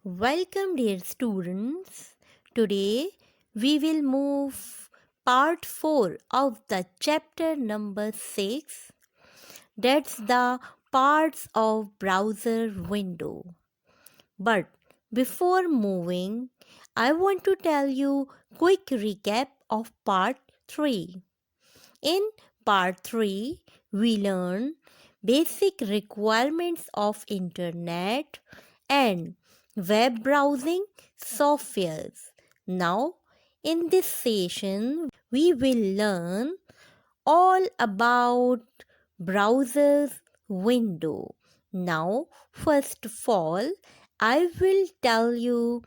Welcome, dear students. Today we will move part 4 of the chapter number 6. That's the parts of browser window. But before moving, I want to tell you quick recap of part 3. In part 3, we learn basic requirements of internet and web browsing softwares. Now, in this session, we will learn all about browser's window. Now, first of all, I will tell you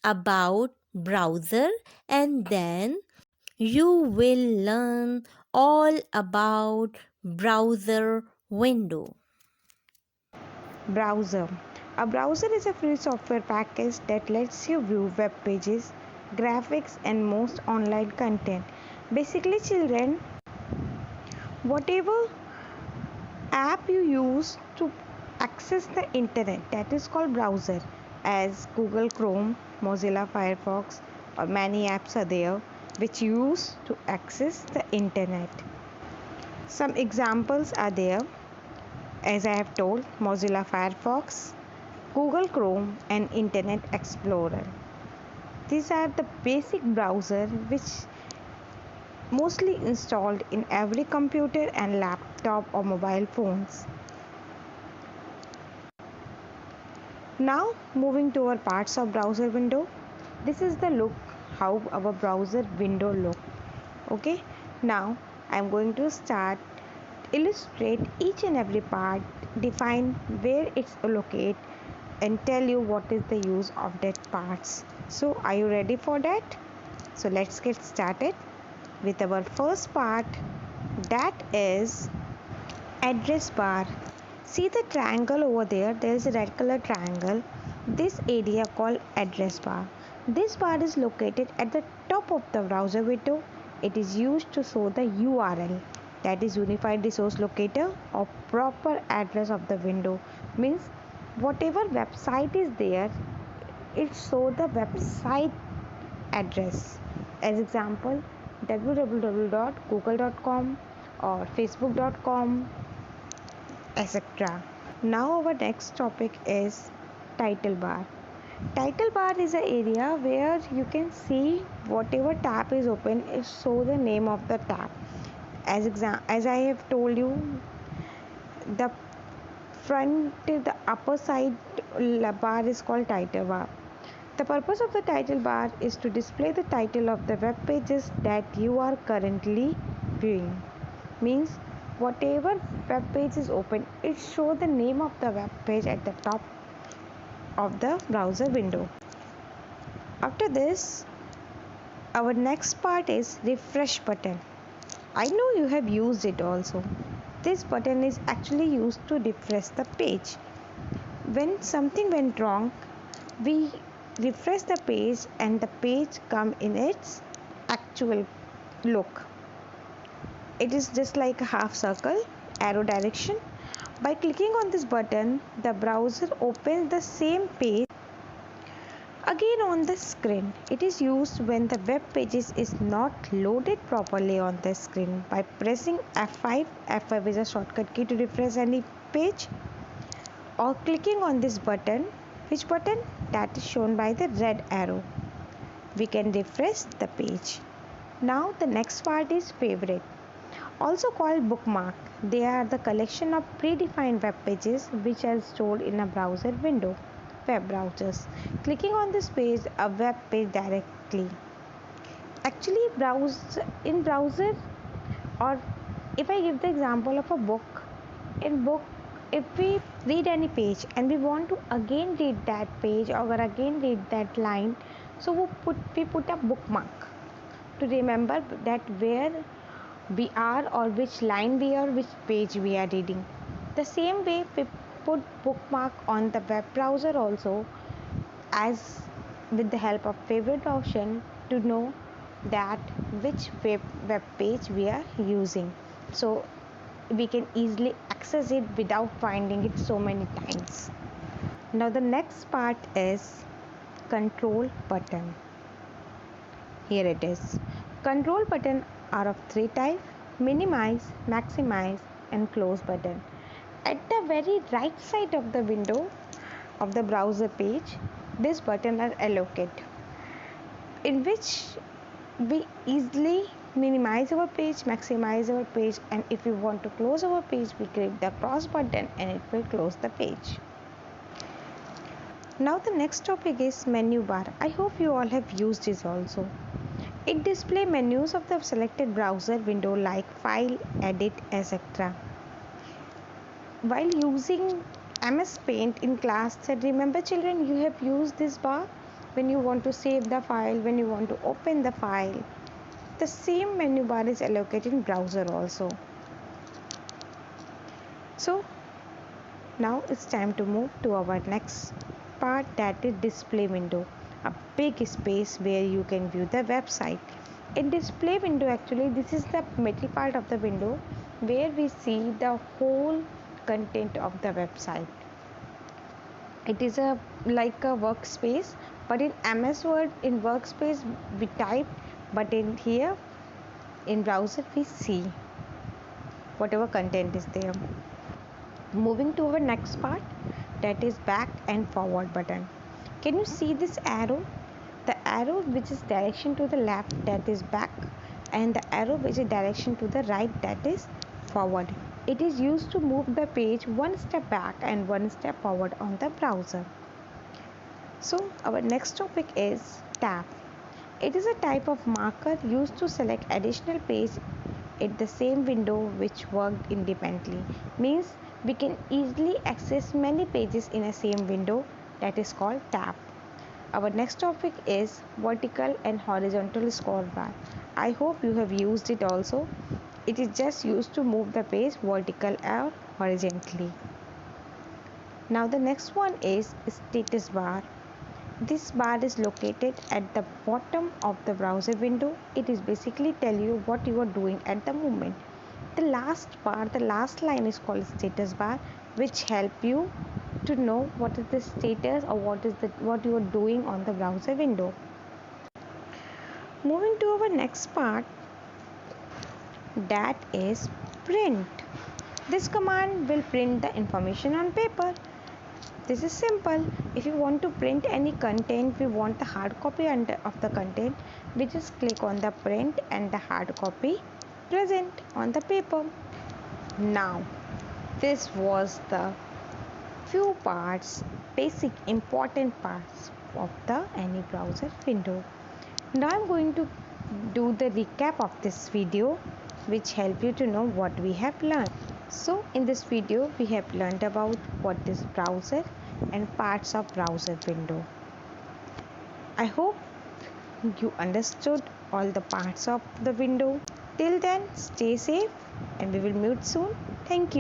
about browser and then you will learn all about browser window. Browser. A browser is a free software package that lets you view web pages, graphics, and most online content. Basically, children, whatever app you use to access the internet, that is called browser, as Google Chrome, Mozilla Firefox, or many apps are there which use to access the internet. Some examples are there, as I have told: Mozilla Firefox, Google Chrome, and Internet Explorer. These are the basic browser which mostly installed in every computer and laptop or mobile phones. Now moving to our parts of browser window. This is the look how our browser window look. Okay, now I am going to start illustrate each and every part, define where it's located, and tell you what is the use of that parts. So are you ready for that? So let's get started with our first part, that is address bar. See the triangle over there? There is a red color triangle. This area called address bar. This bar is located at the top of the browser window. It is used to show the URL, that is Unified Resource Locator, or proper address of the window. Means whatever website is there, it shows the website address. As example, www.google.com or facebook.com, etc. Now our next topic is title bar. Title bar is an area where you can see whatever tab is open, it show the name of the tab. As I have told you, the the upper side bar is called title bar. The purpose of the title bar is to display the title of the web pages that you are currently viewing. Means whatever web page is open, it shows the name of the web page at the top of the browser window. After this, our next part is refresh button. I know you have used it also. This button is actually used to refresh the page. When something went wrong, we refresh the page and the page come in its actual look. It is just like a half circle arrow direction. By clicking on this button, the browser opens the same page again on the screen. It is used when the web pages is not loaded properly on the screen. By pressing F5, F5 is a shortcut key to refresh any page, or clicking on this button. Which button? That is shown by the red arrow. We can refresh the page. Now the next part is favorite, also called bookmark. They are the collection of predefined web pages which are stored in a browser window. Web browsers. Clicking on this page, a web page directly. Actually, browser, or if I give the example of a book, in book, if we read any page and we want to again read that page or again read that line, so we put a bookmark to remember that where we are, or which line we are, which page we are reading. The same way we put bookmark on the web browser also, as with the help of favorite option, to know that which web page we are using, so we can easily access it without finding it so many times. Now the next part is control button. Here it is. Control button are of three types: minimize, maximize and close button. At the very right side of the window of the browser page, this button are allocated, in which we easily minimize our page, maximize our page, and if we want to close our page, we click the cross button and it will close the page. Now the next topic is menu bar. I hope you all have used this also. It displays menus of the selected browser window like file, edit, etc. While using MS Paint in class 3, remember children, you have used this bar when you want to save the file, when you want to open the file. The same menu bar is allocated in browser also. So now it's time to move to our next part, that is display window, a big space where you can view the website. In display window, actually this is the middle part of the window where we see the whole content of the website. It is like a workspace, but in MS Word in workspace we type, but in here in browser we see whatever content is there. Moving to our next part, that is back and forward button. Can you see this arrow? The arrow which is direction to the left, that is back, and the arrow which is direction to the right, that is forward. It is used to move the page one step back and one step forward on the browser. So our next topic is tab. It is a type of marker used to select additional page in the same window which worked independently. Means we can easily access many pages in a same window, that is called tab. Our next topic is vertical and horizontal scroll bar. I hope you have used it also. It is just used to move the page vertical or horizontally. Now the next one is status bar. This bar is located at the bottom of the browser window. It is basically tell you what you are doing at the moment. The last bar, the last line is called status bar, which help you to know what is the status or what you are doing on the browser window. Moving to our next part, that is print. This command will print the information on paper. This is simple. If you want to print any content, we want the hard copy of the content, we just click on the print and the hard copy present on the paper. Now this was the few parts, basic important parts of the any browser window. Now I'm going to do the recap of this video, which help you to know what we have learned. So in this video we have learned about what is browser and parts of browser window. I hope you understood all the parts of the window. Till then, stay safe and we will meet soon. Thank you.